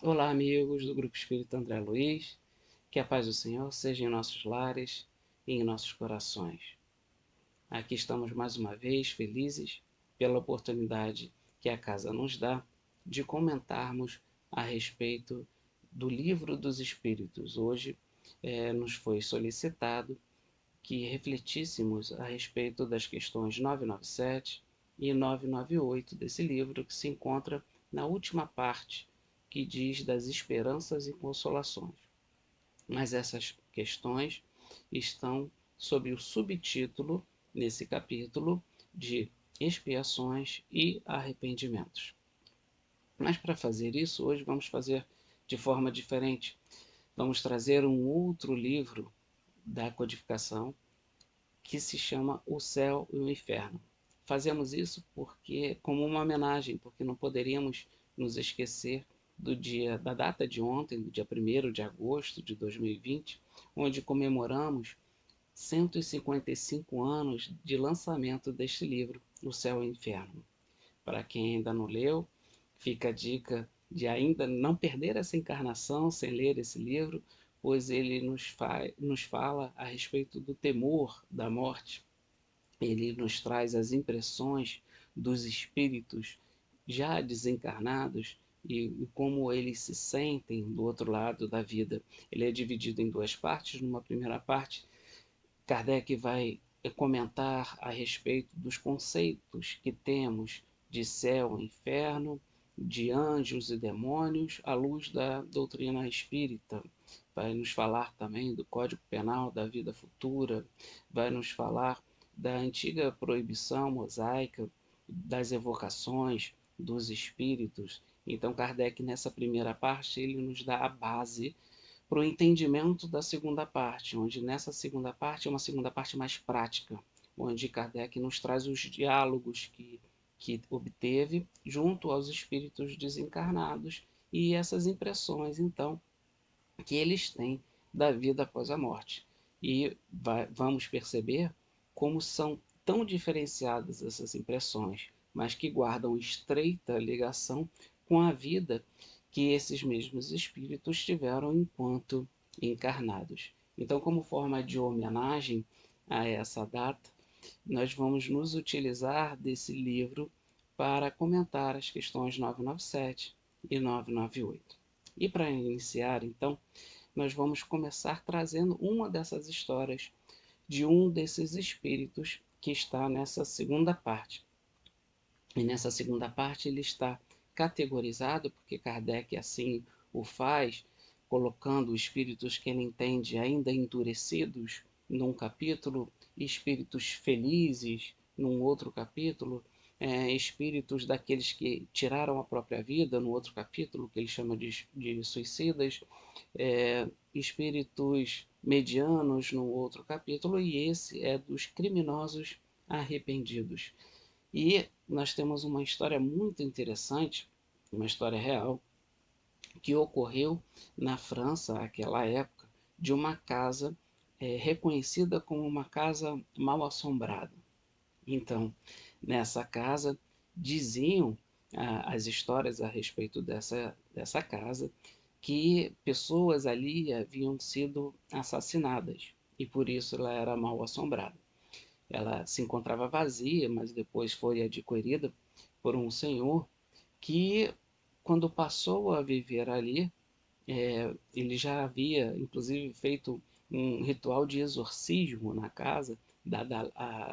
Olá, amigos do Grupo Espírita André Luiz, que a paz do Senhor seja em nossos lares e em nossos corações. Aqui estamos mais uma vez felizes pela oportunidade que a casa nos dá de comentarmos a respeito do Livro dos Espíritos. Hoje nos foi solicitado que refletíssemos a respeito das questões 997 e 998 desse livro, que se encontra na última parte, que diz das esperanças e consolações. Mas essas questões estão sob o subtítulo, nesse capítulo, de expiações e arrependimentos. Mas para fazer isso, hoje vamos fazer de forma diferente. Vamos trazer um outro livro da codificação que se chama O Céu e o Inferno. Fazemos isso porque como uma homenagem, porque não poderíamos nos esquecer da data de ontem, do dia 1º de agosto de 2020, onde comemoramos 155 anos de lançamento deste livro, O Céu e o Inferno. Para quem ainda não leu, fica a dica de ainda não perder essa encarnação sem ler esse livro, pois ele nos fala a respeito do temor da morte. Ele nos traz as impressões dos espíritos já desencarnados e como eles se sentem do outro lado da vida. Ele é dividido em duas partes. Numa primeira parte, Kardec vai comentar a respeito dos conceitos que temos de céu e inferno, de anjos e demônios, à luz da doutrina espírita. Vai nos falar também do Código Penal da vida futura, vai nos falar da antiga proibição mosaica, das evocações dos espíritos. Então, Kardec, nessa primeira parte, ele nos dá a base para o entendimento da segunda parte, onde nessa segunda parte é uma segunda parte mais prática, onde Kardec nos traz os diálogos que obteve junto aos espíritos desencarnados e essas impressões, então, que eles têm da vida após a morte. E vamos perceber como são tão diferenciadas essas impressões, mas que guardam estreita ligação com a vida que esses mesmos espíritos tiveram enquanto encarnados. Então, como forma de homenagem a essa data, nós vamos nos utilizar desse livro para comentar as questões 997 e 998. E para iniciar, então, nós vamos começar trazendo uma dessas histórias de um desses espíritos que está nessa segunda parte. E nessa segunda parte ele está categorizado, porque Kardec assim o faz, colocando espíritos que ele entende ainda endurecidos num capítulo, espíritos felizes num outro capítulo, espíritos daqueles que tiraram a própria vida no outro capítulo, que ele chama de suicidas, espíritos medianos no outro capítulo, e esse é dos criminosos arrependidos. E nós temos uma história muito interessante, uma história real, que ocorreu na França, naquela época, de uma casa reconhecida como uma casa mal assombrada. Então, nessa casa, diziam as histórias a respeito dessa casa, que pessoas ali haviam sido assassinadas, e por isso ela era mal assombrada. Ela se encontrava vazia, mas depois foi adquirida por um senhor que, quando passou a viver ali, ele já havia, inclusive, feito um ritual de exorcismo na casa, dada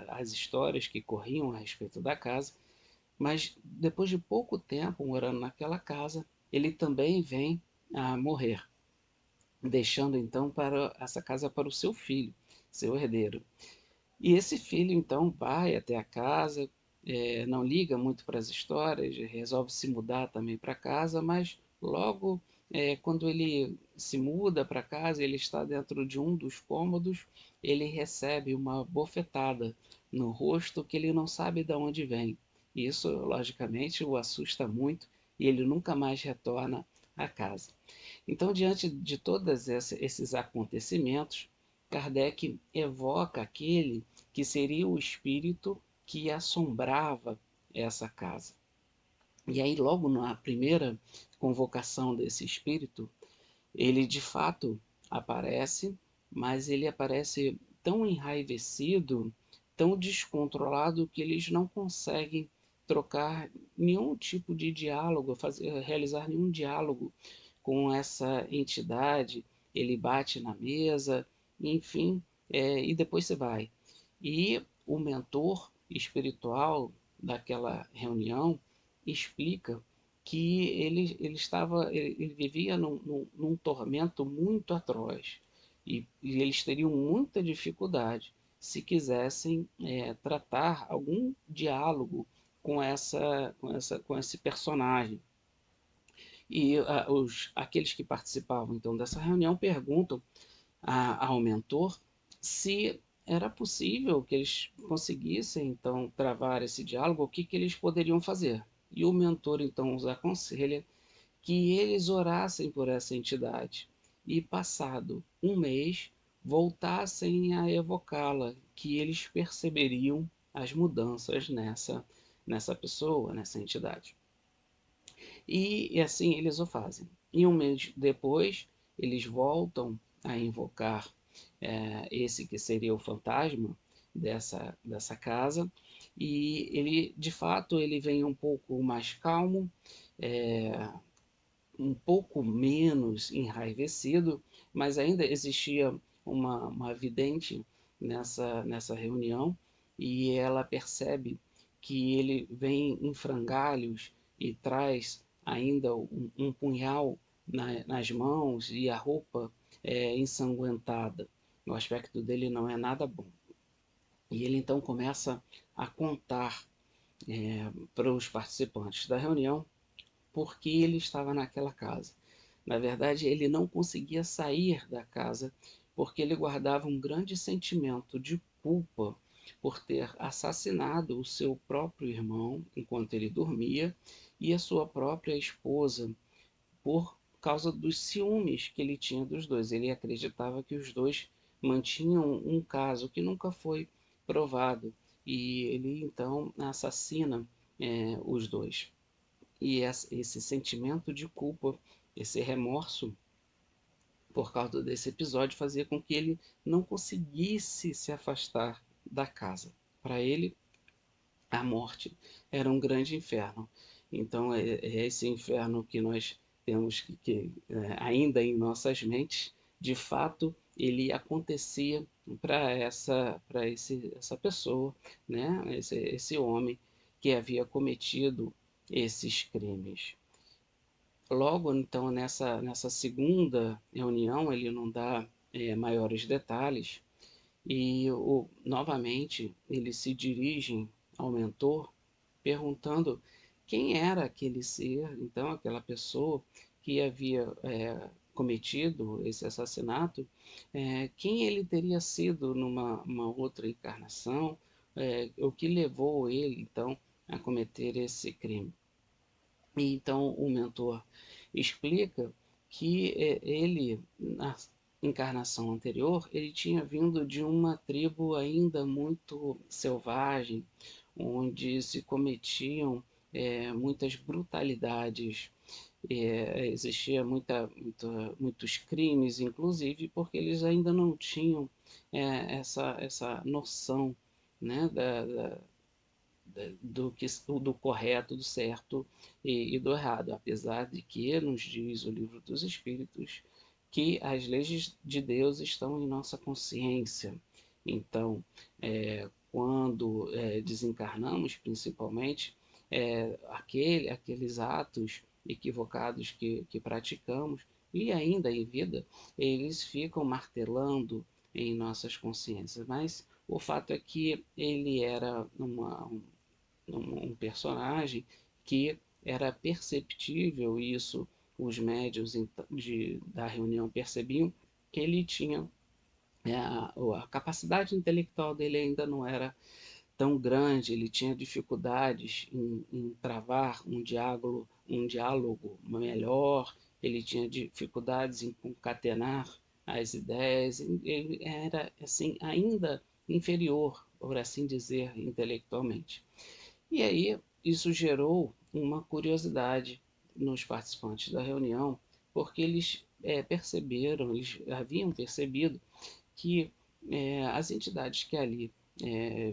as histórias que corriam a respeito da casa, mas depois de pouco tempo morando naquela casa, ele também vem a morrer, deixando então para essa casa para o seu filho, seu herdeiro. E esse filho então vai até a casa, não liga muito para as histórias, resolve se mudar também para casa, mas logo quando ele se muda para casa, ele está dentro de um dos cômodos, ele recebe uma bofetada no rosto que ele não sabe de onde vem. Isso, logicamente, o assusta muito e ele nunca mais retorna à casa. Então, diante de todos esses acontecimentos, Kardec evoca aquele que seria o espírito que assombrava essa casa. E aí, logo na primeira convocação desse espírito, ele de fato aparece, mas ele aparece tão enraivecido, tão descontrolado, que eles não conseguem trocar nenhum tipo de diálogo, realizar nenhum diálogo com essa entidade. Ele bate na mesa, enfim, e depois se vai. E o mentor espiritual daquela reunião explica que ele vivia num tormento muito atroz, e eles teriam muita dificuldade se quisessem tratar algum diálogo com esse personagem. E aqueles que participavam então dessa reunião perguntam ao mentor se era possível que eles conseguissem então travar esse diálogo, o que eles poderiam fazer. E o mentor então os aconselha que eles orassem por essa entidade e, passado um mês, voltassem a evocá-la, que eles perceberiam as mudanças nessa pessoa, nessa entidade. E assim eles o fazem. E um mês depois, eles voltam a invocar esse que seria o fantasma dessa casa, e ele, de fato, ele vem um pouco mais calmo, é, um pouco menos enraivecido, mas ainda existia uma vidente nessa reunião, e ela percebe que ele vem em frangalhos e traz ainda um punhal nas mãos, e a roupa ensanguentada. O aspecto dele não é nada bom. E ele então começa a contar para os participantes da reunião por que ele estava naquela casa. Na verdade, ele não conseguia sair da casa porque ele guardava um grande sentimento de culpa por ter assassinado o seu próprio irmão enquanto ele dormia, e a sua própria esposa, por causa dos ciúmes que ele tinha dos dois. Ele acreditava que os dois mantinham um caso que nunca foi provado, e ele então assassina os dois. E esse sentimento de culpa, esse remorso por causa desse episódio, fazia com que ele não conseguisse se afastar da casa. Para ele, a morte era um grande inferno. Então é esse inferno que nós temos ainda em nossas mentes. De fato, ele acontecia para essa pessoa, né? Esse homem que havia cometido esses crimes. Logo, então, nessa segunda reunião, ele não dá maiores detalhes, e novamente eles se dirigem ao mentor perguntando quem era aquele ser, então, aquela pessoa que havia cometido esse assassinato, quem ele teria sido numa uma outra encarnação, o que levou ele, então, a cometer esse crime. E então o mentor explica que ele, na encarnação anterior, ele tinha vindo de uma tribo ainda muito selvagem, onde se cometiam muitas brutalidades, existia muitos crimes, inclusive porque eles ainda não tinham essa noção, né, do correto, do certo e do errado, apesar de que nos diz o livro dos Espíritos que as leis de Deus estão em nossa consciência. Então, quando desencarnamos, principalmente, aqueles atos equivocados que praticamos, e ainda em vida, eles ficam martelando em nossas consciências. Mas o fato é que ele era um personagem que era perceptível, e isso os médios da reunião percebiam, que ele tinha a capacidade intelectual dele ainda não era tão grande, ele tinha dificuldades em travar um diálogo melhor, ele tinha dificuldades em concatenar as ideias, ele era assim ainda inferior, por assim dizer, intelectualmente. E aí isso gerou uma curiosidade nos participantes da reunião, porque eles perceberam, eles haviam percebido que as entidades que ali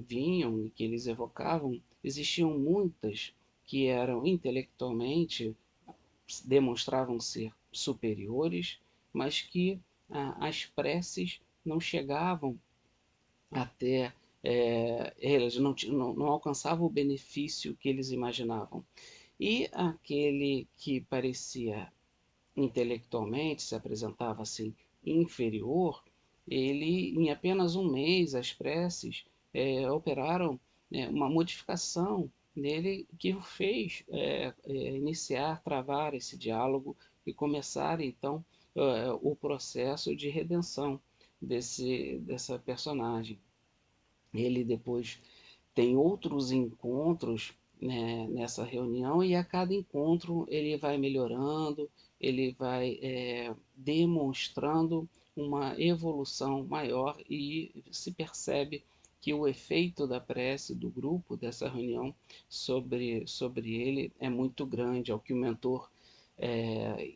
vinham e que eles evocavam, existiam muitas que eram intelectualmente, demonstravam ser superiores, mas que as preces não chegavam até eles, não alcançavam o benefício que eles imaginavam. E aquele que parecia intelectualmente, se apresentava assim inferior, ele, em apenas um mês, as preces operaram uma modificação nele que o fez iniciar, travar esse diálogo e começar então o processo de redenção dessa personagem. Ele depois tem outros encontros, né, nessa reunião, e a cada encontro ele vai melhorando, ele vai demonstrando uma evolução maior e se percebe que o efeito da prece do grupo, dessa reunião, sobre ele é muito grande, ao que o mentor,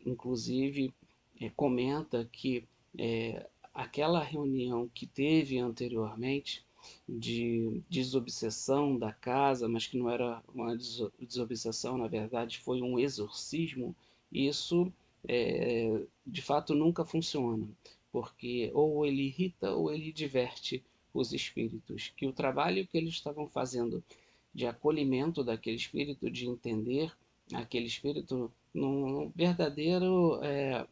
inclusive, comenta que aquela reunião que teve anteriormente de desobsessão da casa, mas que não era uma desobsessão, na verdade foi um exorcismo, isso de fato nunca funciona, porque ou ele irrita ou ele diverte os espíritos, que o trabalho que eles estavam fazendo de acolhimento daquele espírito, de entender aquele espírito num verdadeiro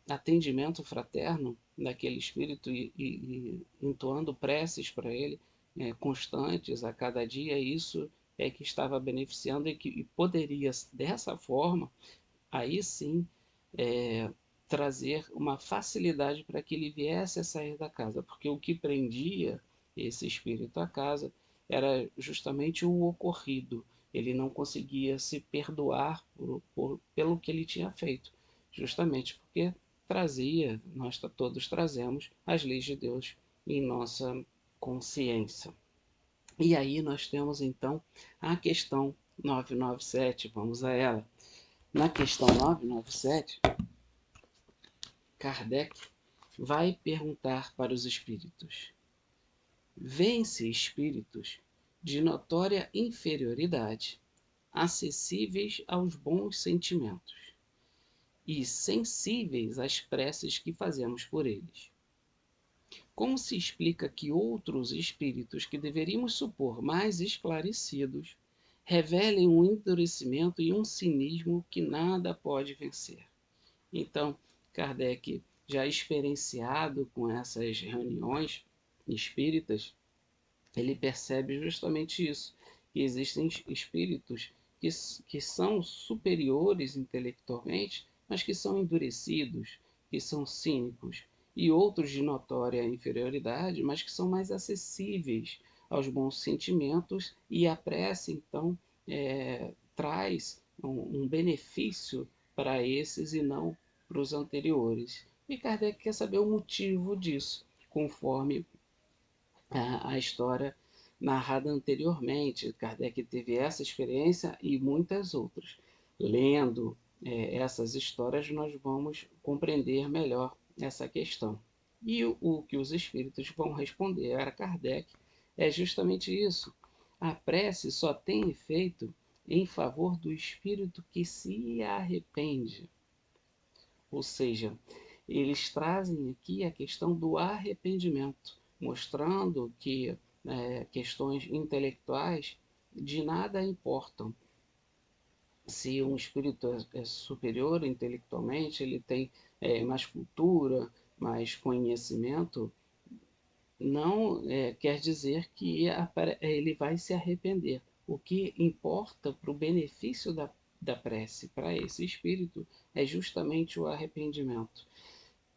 atendimento fraterno daquele espírito e entoando preces para ele, constantes a cada dia, isso é que estava beneficiando e poderia, dessa forma, aí sim, é, trazer uma facilidade para que ele viesse a sair da casa, porque o que prendia esse espírito à casa era justamente o ocorrido. Ele não conseguia se perdoar pelo que ele tinha feito, justamente porque trazia, nós todos trazemos as leis de Deus em nossa consciência. E aí nós temos então a questão 997, vamos a ela. Na questão 997, Kardec vai perguntar para os espíritos: vêem-se espíritos de notória inferioridade, acessíveis aos bons sentimentos e sensíveis às preces que fazemos por eles. Como se explica que outros espíritos que deveríamos supor mais esclarecidos revelem um endurecimento e um cinismo que nada pode vencer? Então, Kardec, já experienciado com essas reuniões espíritas, ele percebe justamente isso, que existem espíritos que são superiores intelectualmente, mas que são endurecidos, que são cínicos, e outros de notória inferioridade, mas que são mais acessíveis aos bons sentimentos, e a prece, então, traz um benefício para esses e não para os anteriores. E Kardec quer saber o motivo disso, conforme a história narrada anteriormente. Kardec teve essa experiência e muitas outras. Lendo essas histórias, nós vamos compreender melhor essa questão. E o que os espíritos vão responder a Kardec é justamente isso. A prece só tem efeito em favor do espírito que se arrepende. Ou seja, eles trazem aqui a questão do arrependimento, mostrando que questões intelectuais de nada importam. Se um espírito é superior intelectualmente, ele tem mais cultura, mais conhecimento, não quer dizer que ele vai se arrepender. O que importa para o benefício da prece para esse espírito é justamente o arrependimento.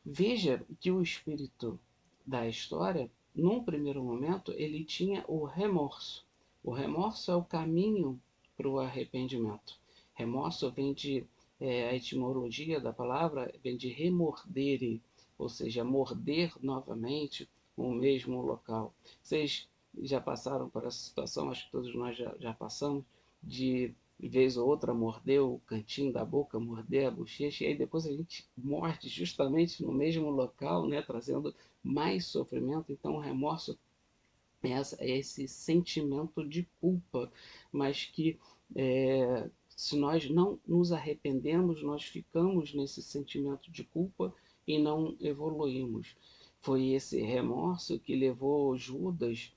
Veja que o espírito da história, num primeiro momento, ele tinha o remorso. O remorso é o caminho para o arrependimento. Remorso vem de, a etimologia da palavra vem de remordere, ou seja, morder novamente o mesmo local. Vocês já passaram por essa situação, acho que todos nós já passamos, de e vez ou outra morder o cantinho da boca, morder a bochecha, e aí depois a gente morde justamente no mesmo local, né, trazendo mais sofrimento. Então o remorso é esse sentimento de culpa, mas que se nós não nos arrependemos, nós ficamos nesse sentimento de culpa e não evoluímos. Foi esse remorso que levou Judas,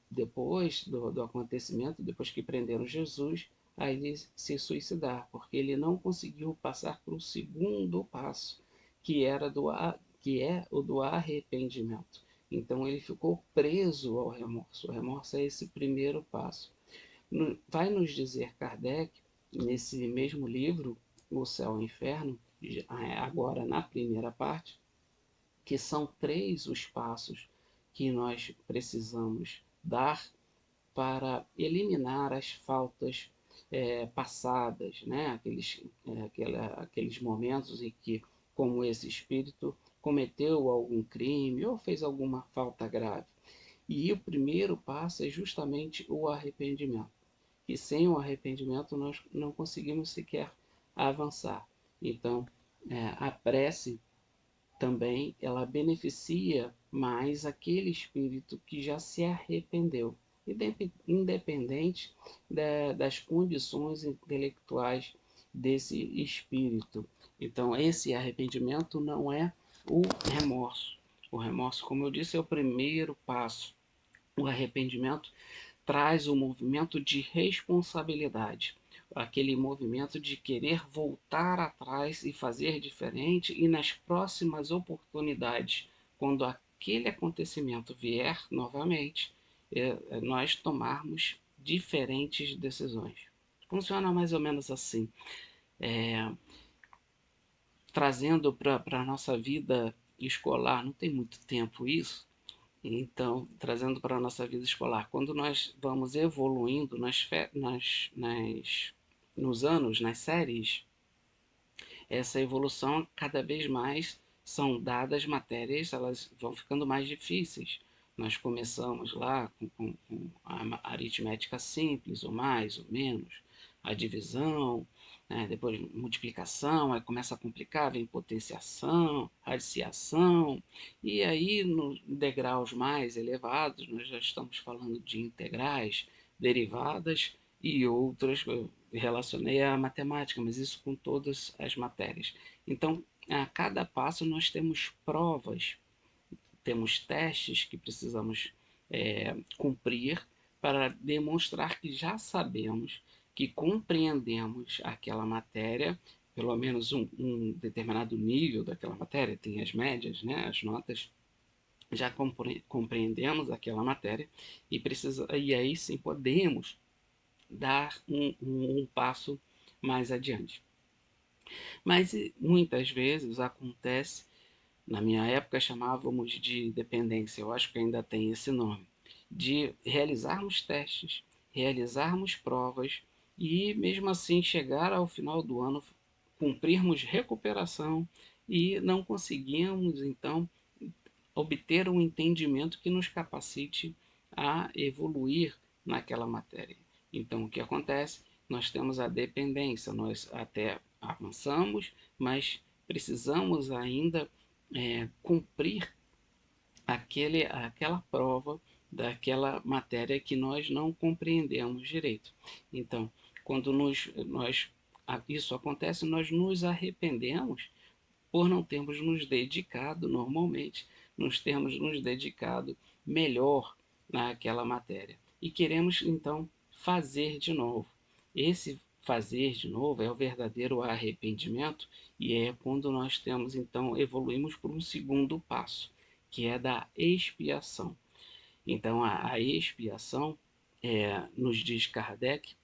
depois do acontecimento, depois que prenderam Jesus, a ele se suicidar, porque ele não conseguiu passar para o segundo passo, que era que é o do arrependimento. Então ele ficou preso ao remorso. O remorso é esse primeiro passo. Vai nos dizer Kardec, nesse mesmo livro, O Céu e o Inferno, agora na primeira parte, que são três os passos que nós precisamos dar para eliminar as faltas passadas, né? Aqueles momentos em que, como esse espírito, cometeu algum crime ou fez alguma falta grave. E o primeiro passo é justamente o arrependimento. E sem o arrependimento nós não conseguimos sequer avançar. Então, a prece também ela beneficia mais aquele espírito que já se arrependeu, independente das condições intelectuais desse espírito. Então, esse arrependimento não é o remorso. O remorso, como eu disse, é o primeiro passo. O arrependimento traz o movimento de responsabilidade, aquele movimento de querer voltar atrás e fazer diferente, e nas próximas oportunidades, quando aquele acontecimento vier novamente, nós tomarmos diferentes decisões. Funciona mais ou menos assim, trazendo para a nossa vida escolar, não tem muito tempo isso. Então, trazendo para a nossa vida escolar, quando nós vamos evoluindo nos anos, nas séries, essa evolução cada vez mais são dadas matérias, elas vão ficando mais difíceis. Nós começamos lá com a aritmética simples, o mais, o menos, a divisão, né? Depois multiplicação, aí começa a complicar, vem potenciação, radiciação, e aí nos degraus mais elevados nós já estamos falando de integrais, derivadas e outras. Eu relacionei à matemática, mas isso com todas as matérias. Então, a cada passo nós temos provas, temos testes que precisamos cumprir para demonstrar que já sabemos, que compreendemos aquela matéria, pelo menos um determinado nível daquela matéria, tem as médias, né, as notas, já compreendemos aquela matéria e aí sim podemos dar um passo mais adiante. Mas muitas vezes acontece, na minha época chamávamos de dependência, eu acho que ainda tem esse nome, de realizarmos testes, realizarmos provas e mesmo assim chegar ao final do ano, cumprirmos recuperação e não conseguimos então obter um entendimento que nos capacite a evoluir naquela matéria. Então, o que acontece? Nós temos a dependência, nós até avançamos, mas precisamos ainda cumprir aquela prova daquela matéria que nós não compreendemos direito. Então, quando isso acontece, nós nos arrependemos por não termos nos dedicado normalmente, nos termos nos dedicado melhor naquela matéria. E queremos então fazer de novo. Esse fazer de novo é o verdadeiro arrependimento e é quando nós temos então evoluímos para um segundo passo, que é da expiação. Então a expiação, nos diz Kardec,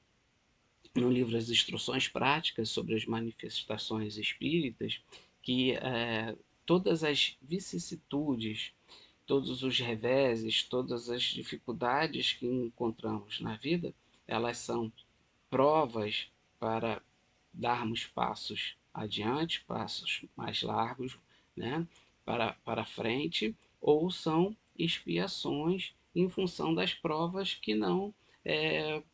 no livro As Instruções Práticas sobre as Manifestações Espíritas, que todas as vicissitudes, todos os reveses, todas as dificuldades que encontramos na vida, elas são provas para darmos passos adiante, passos mais largos, né, para frente, ou são expiações em função das provas que não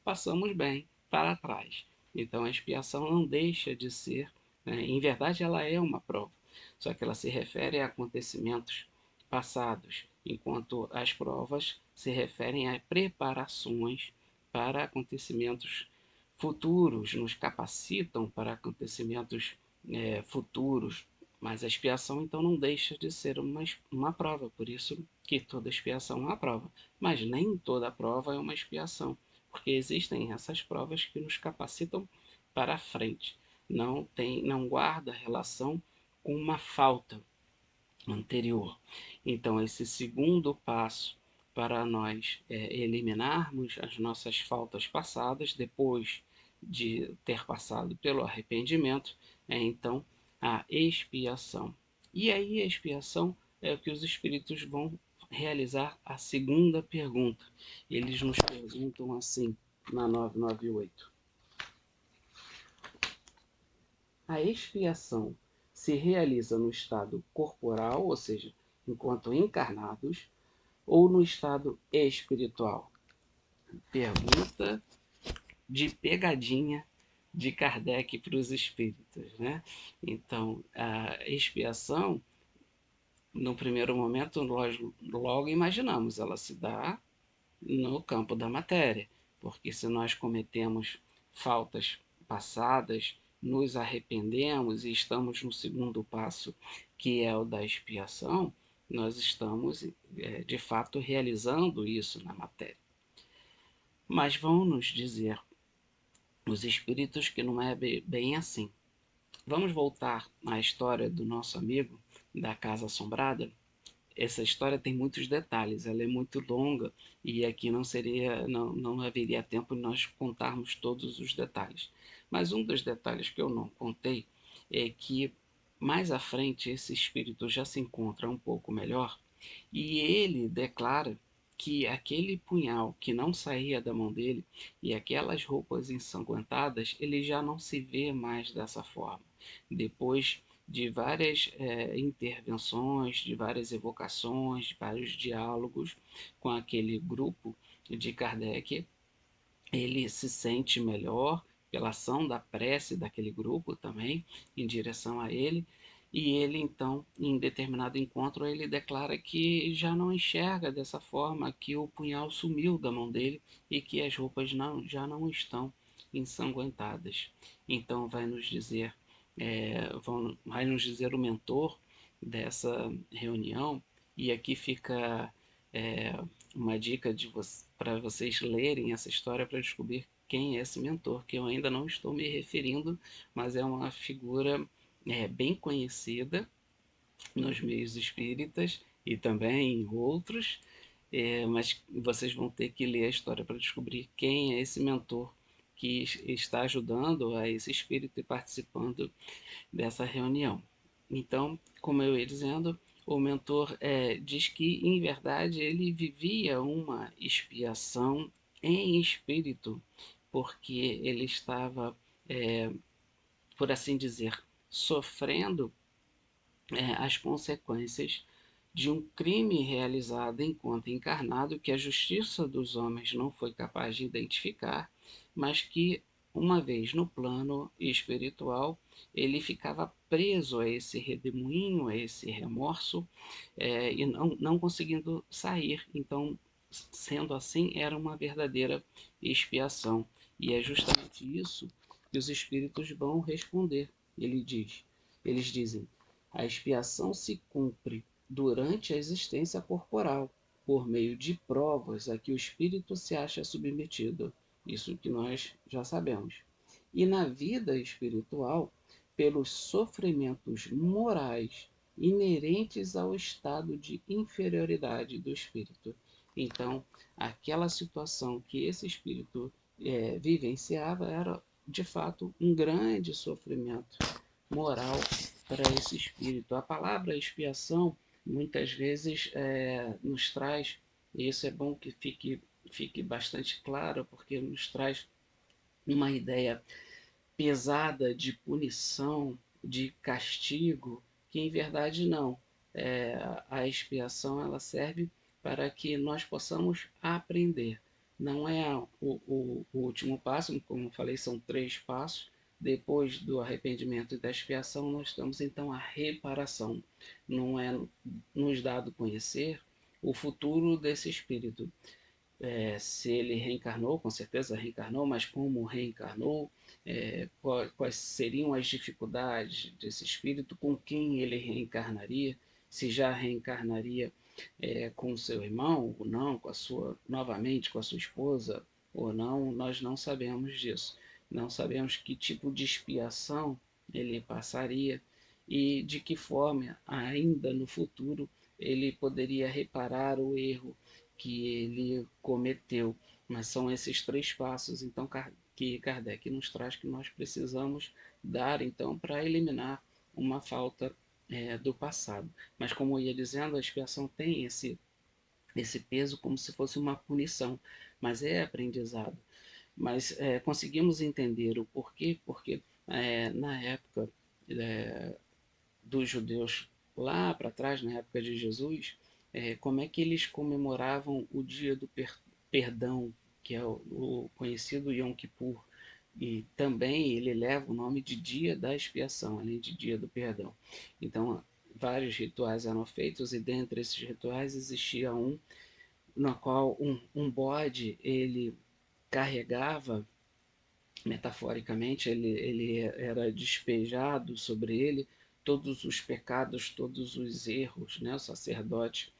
passamos bem, para trás. Então a expiação não deixa de ser, né? Em verdade ela é uma prova, só que ela se refere a acontecimentos passados, enquanto as provas se referem a preparações para acontecimentos futuros, nos capacitam para acontecimentos futuros, mas a expiação então não deixa de ser uma prova, por isso que toda expiação é uma prova, mas nem toda prova é uma expiação, porque existem essas provas que nos capacitam para a frente, não guarda relação com uma falta anterior. Então, esse segundo passo para nós eliminarmos as nossas faltas passadas, depois de ter passado pelo arrependimento, é então a expiação. E aí a expiação é o que os espíritos vão realizar a segunda pergunta. Eles nos perguntam assim, na 998. A expiação se realiza no estado corporal, ou seja, enquanto encarnados, ou no estado espiritual? Pergunta de pegadinha de Kardec para os espíritos, né? Então, a expiação, no primeiro momento, nós logo imaginamos, ela se dá no campo da matéria, porque se nós cometemos faltas passadas, nos arrependemos e estamos no segundo passo, que é o da expiação, nós estamos de fato realizando isso na matéria. Mas vão nos dizer os espíritos que não é bem assim. Vamos voltar à história do nosso amigo da Casa Assombrada. Essa história tem muitos detalhes, ela é muito longa e aqui não haveria tempo de nós contarmos todos os detalhes. Mas um dos detalhes que eu não contei é que mais à frente esse espírito já se encontra um pouco melhor e ele declara que aquele punhal que não saía da mão dele e aquelas roupas ensanguentadas, ele já não se vê mais dessa forma. Depois de várias intervenções, de várias evocações, de vários diálogos com aquele grupo de Kardec, ele se sente melhor pela ação da prece daquele grupo também, em direção a ele, e ele então, em determinado encontro, ele declara que já não enxerga dessa forma, que o punhal sumiu da mão dele e que as roupas já não estão ensanguentadas. Então vai nos dizer o mentor dessa reunião, e aqui fica é, uma dica para vocês lerem essa história para descobrir quem é esse mentor, que eu ainda não estou me referindo, mas é uma figura bem conhecida nos meios espíritas e também em outros, mas vocês vão ter que ler a história para descobrir quem é esse mentor que está ajudando a esse espírito e participando dessa reunião. Então, como eu ia dizendo, o mentor diz que, em verdade, ele vivia uma expiação em espírito, porque ele estava, por assim dizer, sofrendo as consequências de um crime realizado enquanto encarnado que a justiça dos homens não foi capaz de identificar, mas que, uma vez no plano espiritual, ele ficava preso a esse redemoinho, a esse remorso, e não conseguindo sair. Então, sendo assim, era uma verdadeira expiação. E é justamente isso que os espíritos vão responder. Eles dizem: a expiação se cumpre durante a existência corporal, por meio de provas a que o espírito se acha submetido. Isso que nós já sabemos. E na vida espiritual, pelos sofrimentos morais inerentes ao estado de inferioridade do espírito. Então, aquela situação que esse espírito vivenciava era, de fato, um grande sofrimento moral para esse espírito. A palavra expiação muitas vezes nos traz, e isso é bom que fique bastante claro, porque nos traz uma ideia pesada de punição, de castigo, que em verdade não. A expiação ela serve para que nós possamos aprender. não é o último passo, como eu falei, são 3 passos. Depois do arrependimento e da expiação, nós temos então a reparação. Não é nos dado conhecer o futuro desse espírito, se ele reencarnou, com certeza reencarnou, mas como reencarnou, quais seriam as dificuldades desse espírito, com quem ele reencarnaria, se já reencarnaria com seu irmão ou não, novamente com a sua esposa ou não, nós não sabemos disso. Não sabemos que tipo de expiação ele passaria e de que forma, ainda no futuro, ele poderia reparar o erro que ele cometeu. Mas são esses 3 passos, então, que Kardec nos traz que nós precisamos dar, então, para eliminar uma falta do passado. Mas, como eu ia dizendo, a expiação tem esse peso como se fosse uma punição, mas é aprendizado. Mas conseguimos entender o porquê, porque na época dos judeus, lá para trás, na época de Jesus, como é que eles comemoravam o dia do perdão, que é o conhecido Yom Kippur, e também ele leva o nome de dia da expiação, além de dia do perdão. Então, vários rituais eram feitos e dentre esses rituais existia um no qual um bode ele carregava, metaforicamente, ele era despejado sobre ele todos os pecados, todos os erros, né? O sacerdote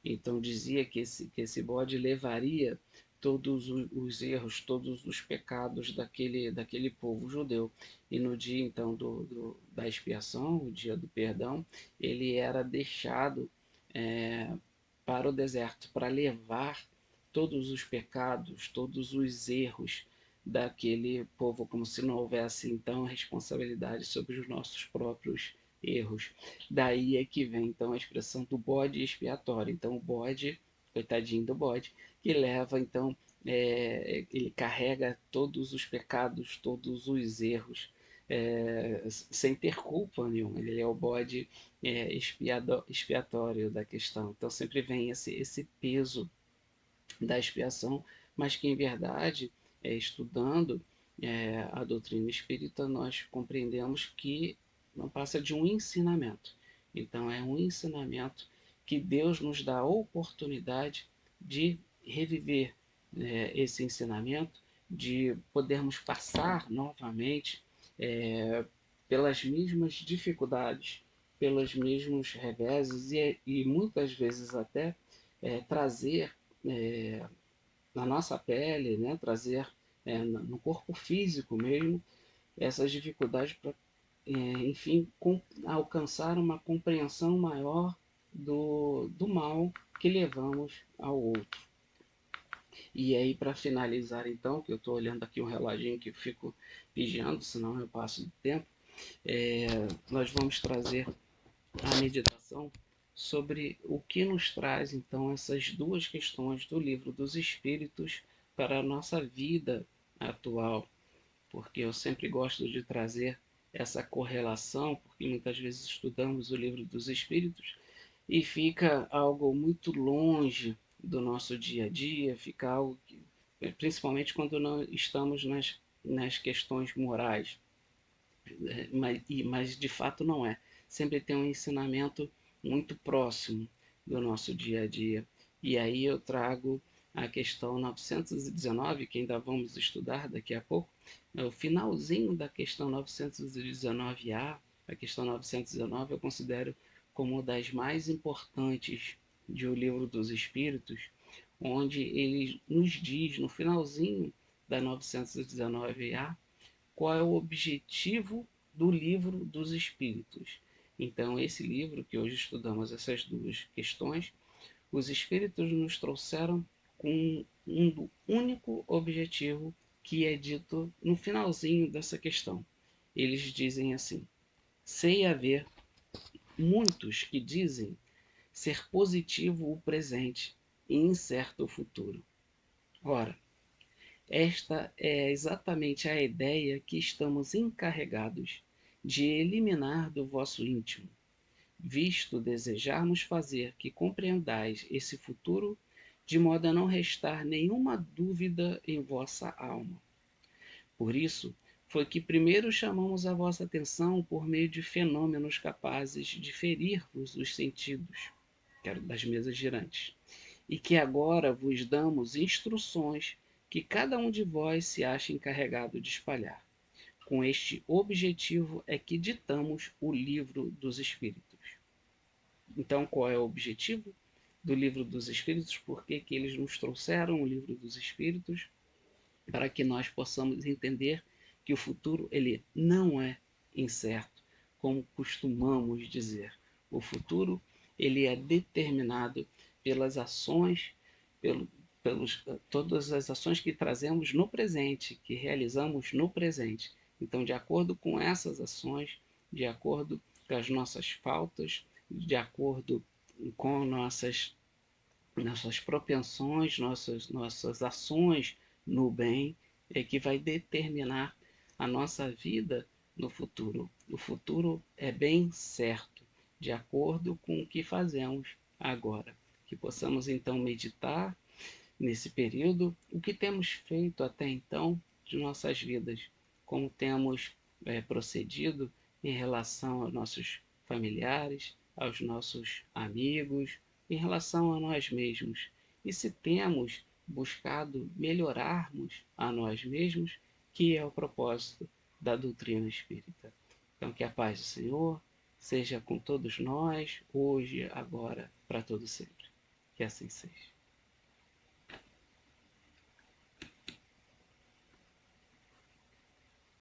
então dizia que esse bode levaria todos os erros, todos os pecados daquele povo judeu. E no dia então da expiação, o dia do perdão, ele era deixado é, para o deserto, para levar todos os pecados, todos os erros daquele povo, como se não houvesse então responsabilidade sobre os nossos próprios erros. Daí é que vem então a expressão do bode expiatório. Então o bode, coitadinho do bode, que leva então, ele carrega todos os pecados, todos os erros, sem ter culpa nenhuma. Ele é o bode expiatório da questão. Então sempre vem esse peso da expiação, mas que em verdade, estudando a doutrina espírita, nós compreendemos que não passa de um ensinamento. Então é um ensinamento que Deus nos dá a oportunidade de reviver esse ensinamento, de podermos passar novamente pelas mesmas dificuldades, pelos mesmos reveses e muitas vezes até trazer na nossa pele, né, trazer no corpo físico mesmo essas dificuldades para, enfim, alcançar uma compreensão maior do mal que levamos ao outro. E aí, para finalizar, então, que eu estou olhando aqui um reloginho que eu fico vigiando, senão eu passo do tempo, nós vamos trazer a meditação sobre o que nos traz então essas duas questões do livro dos Espíritos para a nossa vida atual, porque eu sempre gosto de trazer essa correlação, porque muitas vezes estudamos o livro dos Espíritos e fica algo muito longe do nosso dia a dia, fica algo que, principalmente quando não estamos nas questões morais, mas de fato não é. Sempre tem um ensinamento muito próximo do nosso dia a dia. E aí eu trago a questão 919, que ainda vamos estudar daqui a pouco, o finalzinho da questão 919A, a questão 919 eu considero como uma das mais importantes de O Livro dos Espíritos, onde ele nos diz no finalzinho da 919A qual é o objetivo do livro dos espíritos. Então, esse livro que hoje estudamos, essas duas questões, os espíritos nos trouxeram com um único objetivo que é dito no finalzinho dessa questão. Eles dizem assim: sei haver muitos que dizem ser positivo o presente e incerto o futuro. Ora, esta é exatamente a ideia que estamos encarregados de eliminar do vosso íntimo, visto desejarmos fazer que compreendais esse futuro de modo a não restar nenhuma dúvida em vossa alma. Por isso, foi que primeiro chamamos a vossa atenção por meio de fenômenos capazes de ferir-vos os sentidos, que era das mesas girantes, e que agora vos damos instruções que cada um de vós se acha encarregado de espalhar. Com este objetivo é que ditamos o livro dos Espíritos. Então, qual é o objetivo do livro dos Espíritos? Por que eles nos trouxeram o livro dos Espíritos? Para que nós possamos entender que o futuro ele não é incerto, como costumamos dizer. O futuro ele é determinado pelas ações, todas as ações que trazemos no presente, que realizamos no presente. Então, de acordo com essas ações, de acordo com as nossas faltas, de acordo com nossas propensões, nossas ações no bem, é que vai determinar a nossa vida no futuro. O futuro é bem certo, de acordo com o que fazemos agora. Que possamos então meditar nesse período o que temos feito até então de nossas vidas, como temos procedido em relação aos nossos familiares, aos nossos amigos, em relação a nós mesmos. E se temos buscado melhorarmos a nós mesmos, que é o propósito da doutrina espírita. Então, que a paz do Senhor seja com todos nós, hoje, agora, para todo sempre. Que assim seja.